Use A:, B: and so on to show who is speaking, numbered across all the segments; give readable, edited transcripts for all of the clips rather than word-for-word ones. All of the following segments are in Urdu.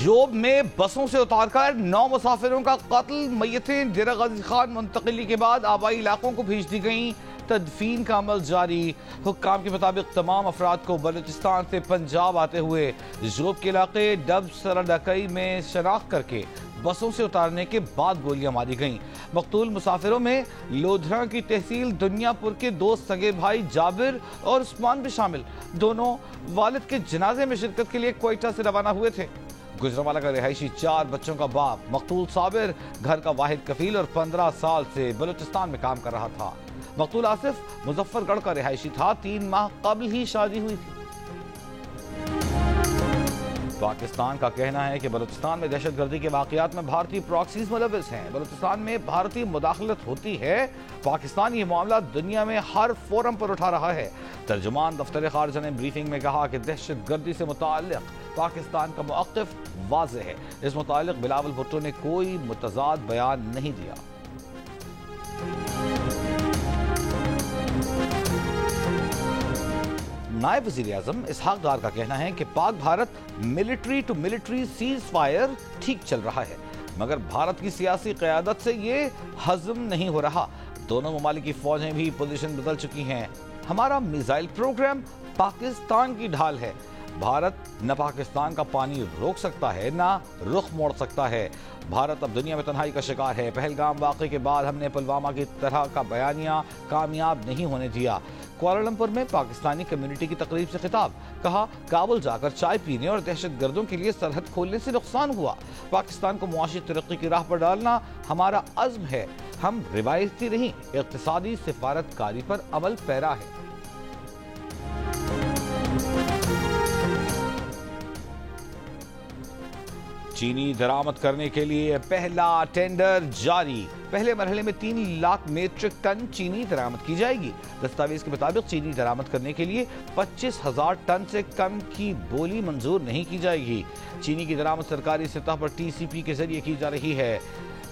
A: جوب میں بسوں سے اتار کر 9 مسافروں کا قتل، میتیں ڈیرہ غازی خان منتقلی کے بعد آبائی علاقوں کو بھیج دی گئیں، تدفین کا عمل جاری۔ حکام کے مطابق تمام افراد کو بلوچستان سے پنجاب آتے ہوئے جوب کے علاقے ڈب سرڈکئی میں شناخت کر کے بسوں سے اتارنے کے بعد گولیاں ماری گئیں۔ مقتول مسافروں میں لودھراں کی تحصیل دنیا پور کے 2 سگے بھائی جابر اور عثمان بھی شامل، دونوں والد کے جنازے میں شرکت کے لیے کوئٹہ سے روانہ ہوئے تھے۔ گجرانوالہ کا رہائشی 4 بچوں کا باپ مقتول صابر گھر کا واحد کفیل اور 15 سال سے بلوچستان میں کام کر رہا تھا۔ مقتول آصف مظفر گڑھ کا رہائشی تھا، 3 ماہ قبل ہی شادی ہوئی تھی۔ پاکستان کا کہنا ہے کہ بلوچستان میں دہشت گردی کے واقعات میں بھارتی پراکسیز ملوث ہیں۔ بلوچستان میں بھارتی مداخلت ہوتی ہے، پاکستان یہ معاملہ دنیا میں ہر فورم پر اٹھا رہا ہے۔ ترجمان دفتر خارجہ نے بریفنگ میں کہا کہ دہشت گردی سے متعلق پاکستان کا موقف واضح ہے۔ اس متعلق بلاول بھٹو نے کوئی متضاد بیان نہیں دیا۔ نائب وزیر اعظم اسحاق ڈار کا کہنا ہے کہ Pak Bharat military to military ceasefire ٹھیک چل رہا ہے، مگر بھارت کی سیاسی قیادت سے یہ ہضم نہیں ہو رہا۔ دونوں ممالک کی فوجیں بھی پوزیشن بدل چکی ہیں۔ ہمارا میزائل پروگرام پاکستان کی ڈھال ہے۔ بھارت نہ پاکستان کا پانی روک سکتا ہے نہ رخ موڑ سکتا ہے۔ بھارت اب دنیا میں تنہائی کا شکار ہے۔ پہلگام واقعے کے بعد ہم نے پلوامہ کی طرح کا بیانیہ کامیاب نہیں ہونے دیا۔ کوالالمپور میں پاکستانی کمیونٹی کی تقریب سے خطاب، کہا کابل جا کر چائے پینے اور دہشت گردوں کے لیے سرحد کھولنے سے نقصان ہوا۔ پاکستان کو معاشی ترقی کی راہ پر ڈالنا ہمارا عزم ہے۔ ہم روایتی نہیں، اقتصادی سفارت کاری پر عمل پیرا ہے۔ چینی درآمد کرنے کے لیے پہلا ٹینڈر جاری۔ پہلے مرحلے میں 3 لاکھ میٹرک ٹن چینی درآمد کی جائے گی۔ دستاویز کے مطابق چینی درآمد کرنے کے لیے 25,000 ٹن سے کم کی بولی منظور نہیں کی جائے گی۔ چینی کی درآمد سرکاری سطح پر TCP کے ذریعے کی جا رہی ہے۔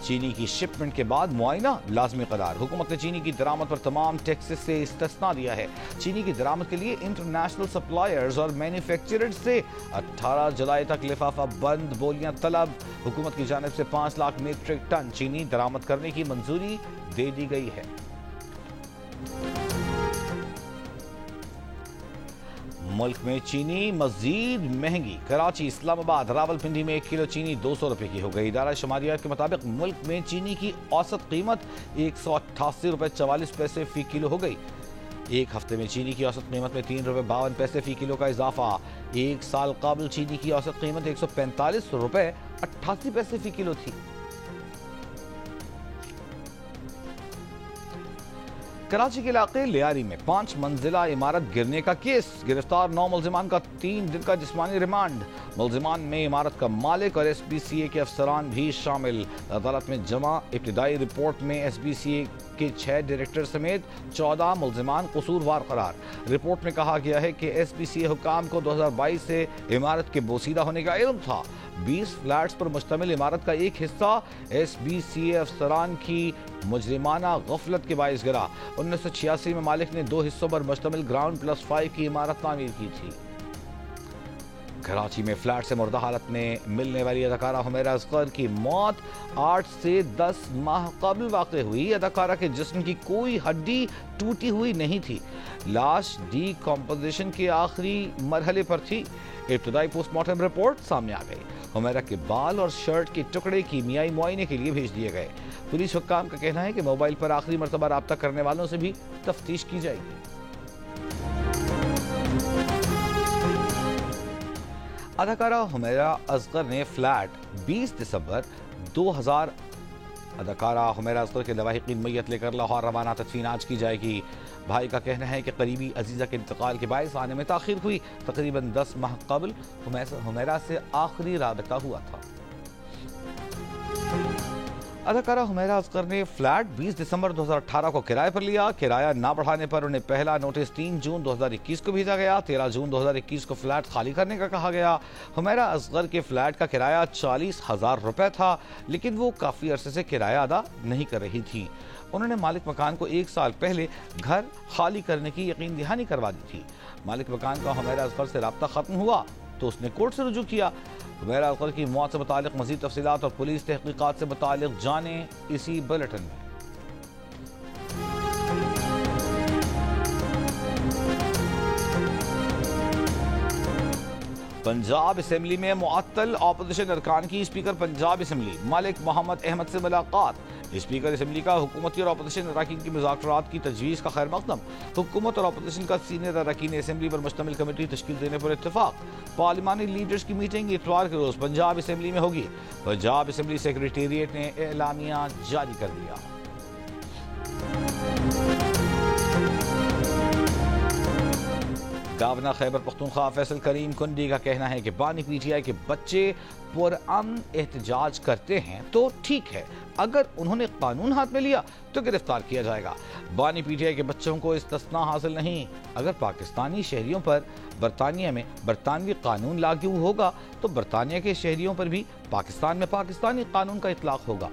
A: چینی کی شپمنٹ کے بعد معائنہ لازمی قرار۔ حکومت نے چینی کی درآمد پر تمام ٹیکسز سے استثناء دیا ہے۔ چینی کی درآمد کے لیے انٹرنیشنل سپلائرز اور مینوفیکچررز سے 18 جولائی تک لفافہ بند بولیاں طلب۔ حکومت کی جانب سے 5 لاکھ میٹرک ٹن چینی درآمد کرنے کی منظوری دے دی گئی ہے۔ ملک میں چینی مزید مہنگی۔ کراچی، اسلام آباد، راولپنڈی میں 1 کلو چینی 200 روپے کی ہو گئی۔ ادارہ شماریات کے مطابق ملک میں چینی کی اوسط قیمت 188 روپے 44 پیسے فی کلو ہو گئی۔ ایک ہفتے میں چینی کی اوسط قیمت میں 3 روپے 52 پیسے فی کلو کا اضافہ۔ ایک سال قبل چینی کی اوسط قیمت 145 روپے 88 پیسے فی کلو تھی۔ کراچی کے علاقے لیاری میں 5 منزلہ عمارت گرنے کا کیس، گرفتار 9 ملزمان کا 3 دن کا جسمانی ریمانڈ۔ ملزمان میں عمارت کا مالک اور SBCA کے افسران بھی شامل۔ عدالت میں جمع ابتدائی رپورٹ میں SBCA کے 6 ڈائریکٹر سمیت 14 ملزمان قصوروار قرار۔ رپورٹ میں کہا گیا ہے کہ SBCA حکام کو 2022 سے عمارت کے بوسیدہ ہونے کا علم تھا۔ 20 فلیٹس پر مشتمل عمارت کا ایک حصہ SBCA افسران کی مجرمانہ غفلت کے باعث گرا۔ 1986 میں مالک نے 2 حصوں پر مشتمل گراؤنڈ پلس 5 کی عمارت تعمیر کی تھی۔ کراچی میں فلیٹ سے مردہ حالت میں ملنے والی اداکارہ حمیرہ اصغر کی موت 8 سے 10 ماہ قبل واقع ہوئی۔ اداکارہ کے جسم کی کوئی ہڈی ٹوٹی ہوئی نہیں تھی۔ لاش ڈی کمپوزیشن کے آخری مرحلے پر تھی۔ ابتدائی پوسٹ مارٹم رپورٹ سامنے آ گئی۔ حمیرہ کے بال اور شرٹ کے ٹکڑے کیمیائی معائنے کے لیے بھیج دیے گئے۔ پولیس حکام کا کہنا ہے کہ موبائل پر آخری مرتبہ رابطہ کرنے والوں سے بھی تفتیش کی جائے گی۔ اداکارہ حمیرہ اصغر نے فلیٹ 20 دسمبر 2000 اداکارہ حمیرہ اصغر کے لواحقین میت لے کر لاہور روانہ، تدفین آج کی جائے گی۔ بھائی کا کہنا ہے کہ قریبی عزیزہ کے انتقال کے باعث آنے میں تاخیر ہوئی۔ تقریباً 10 ماہ قبل حمیرہ سے آخری رابطہ ہوا تھا۔ اداکارہ حمیرہ اصغر نے فلیٹ 20 دسمبر 2018 کو کرائے پر لیا۔ کرایہ نہ بڑھانے پر انہیں پہلا نوٹس 3 جون 2021 کو بھیجا گیا۔ 13 جون 2021 کو فلیٹ خالی کرنے کا کہا گیا۔ حمیرہ اصغر کے فلیٹ کا کرایہ 40,000 روپے تھا، لیکن وہ کافی عرصے سے کرایہ ادا نہیں کر رہی تھی۔ انہوں نے مالک مکان کو 1 سال پہلے گھر خالی کرنے کی یقین دہانی کروا دی تھی۔ مالک مکان کا حمیرہ اصغر سے رابطہ ختم ہوا تو اس نے کورٹ سے رجوع کیا۔ میرا القر کی موت سے متعلق مزید تفصیلات اور پولیس تحقیقات سے متعلق جانیں اسی بلیٹن میں۔ پنجاب اسمبلی میں معطل اپوزیشن ارکان کی اسپیکر پنجاب اسمبلی ملک محمد احمد سے ملاقات۔ اسپیکر اسمبلی کا حکومتی اور اپوزیشن اراکین کی مذاکرات کی تجویز کا خیر مقدم۔ حکومت اور اپوزیشن کا سینئر اراکین اسمبلی پر مشتمل کمیٹی تشکیل دینے پر اتفاق۔ پارلیمانی لیڈرز کی میٹنگ اتوار کے روز پنجاب اسمبلی میں ہوگی۔ پنجاب اسمبلی سیکریٹریٹ نے اعلامیہ جاری کر دیا۔ گورنر خیبر پختونخوا فیصل کریم کنڈی کا کہنا ہے کہ بانی پی ٹی آئی کے بچے پرامن احتجاج کرتے ہیں تو ٹھیک ہے، اگر انہوں نے قانون ہاتھ میں لیا تو گرفتار کیا جائے گا۔ بانی پی ٹی آئی کے بچوں کو استثناء حاصل نہیں۔ اگر پاکستانی شہریوں پر برطانیہ میں برطانوی قانون لاگو ہوگا تو برطانیہ کے شہریوں پر بھی پاکستان میں پاکستانی قانون کا اطلاق ہوگا۔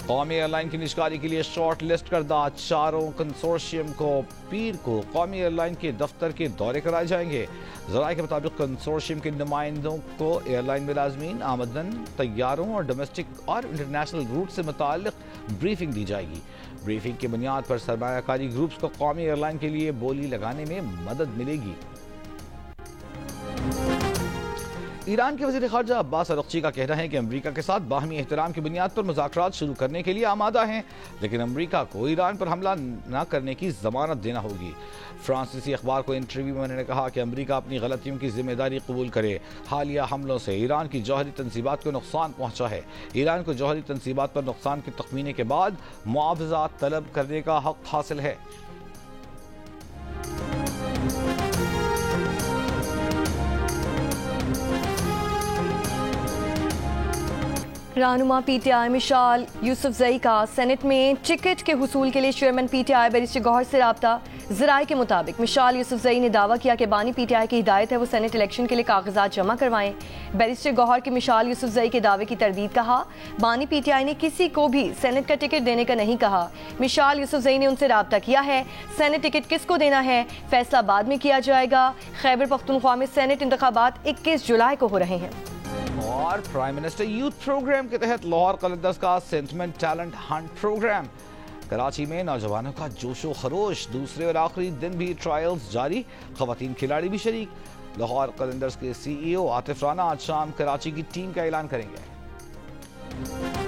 A: قومی ایئر لائن کی نجکاری کے لیے شارٹ لسٹ کردہ چاروں کنسورشیم کو پیر کو قومی ایئر لائن کے دفتر کے دورے کرائے جائیں گے۔ ذرائع کے مطابق کنسورشیم کے نمائندوں کو ایئر لائن ملازمین، آمدن، طیاروں اور ڈومیسٹک اور انٹرنیشنل روٹ سے متعلق بریفنگ دی جائے گی۔ بریفنگ کی بنیاد پر سرمایہ کاری گروپس کو قومی ایئر لائن کے لیے بولی لگانے میں مدد ملے گی۔ ایران کے وزیر خارجہ عباس ارغچی کا کہنا ہے کہ امریکہ کے ساتھ باہمی احترام کی بنیاد پر مذاکرات شروع کرنے کے لیے آمادہ ہیں، لیکن امریکہ کو ایران پر حملہ نہ کرنے کی ضمانت دینا ہوگی۔ فرانسیسی اخبار کو انٹرویو میں انہوں نے کہا کہ امریکہ اپنی غلطیوں کی ذمہ داری قبول کرے۔ حالیہ حملوں سے ایران کی جوہری تنصیبات کو نقصان پہنچا ہے۔ ایران کو جوہری تنصیبات پر نقصان کے تخمینے کے بعد معاوضہ طلب کرنے کا حق حاصل ہے۔
B: رہنما P T I Mashal Yousafzai کا سینٹ میں ٹکٹ کے حصول کے لیے chairman P T I barrister Gohar سے رابطہ۔ ذرائع کے مطابق مشال یوسفزئی نے دعویٰ کیا کہ بانی پی ٹی آئی کی ہدایت ہے وہ سینٹ الیکشن کے لیے کاغذات جمع کروائیں۔ بیرسٹر گوہر کی مشال یوسفزئی کے دعوے کی تردید کہا، بانی پی ٹی آئی نے کسی کو بھی سینٹ کا ٹکٹ دینے کا نہیں کہا۔ مشال یوسفزئی نے ان سے رابطہ کیا ہے، سینٹ ٹکٹ کس کو دینا ہے فیصلہ بعد میں کیا جائے گا۔ خیبر پختونخوا میں سینٹ انتخابات 21 جولائی کو ہو رہے ہیں۔
A: اور پرائم منسٹر یوتھ پروگرام کے تحت لاہور قلندرز کا سینٹمنٹ ٹیلنٹ ہنٹ پروگرام۔ کراچی میں نوجوانوں کا جوش و خروش، دوسرے اور آخری دن بھی ٹرائلز جاری، خواتین کھلاڑی بھی شریک۔ لاہور قلندرز کے سی ای او عاطف رانا آج شام کراچی کی ٹیم کا اعلان کریں گے۔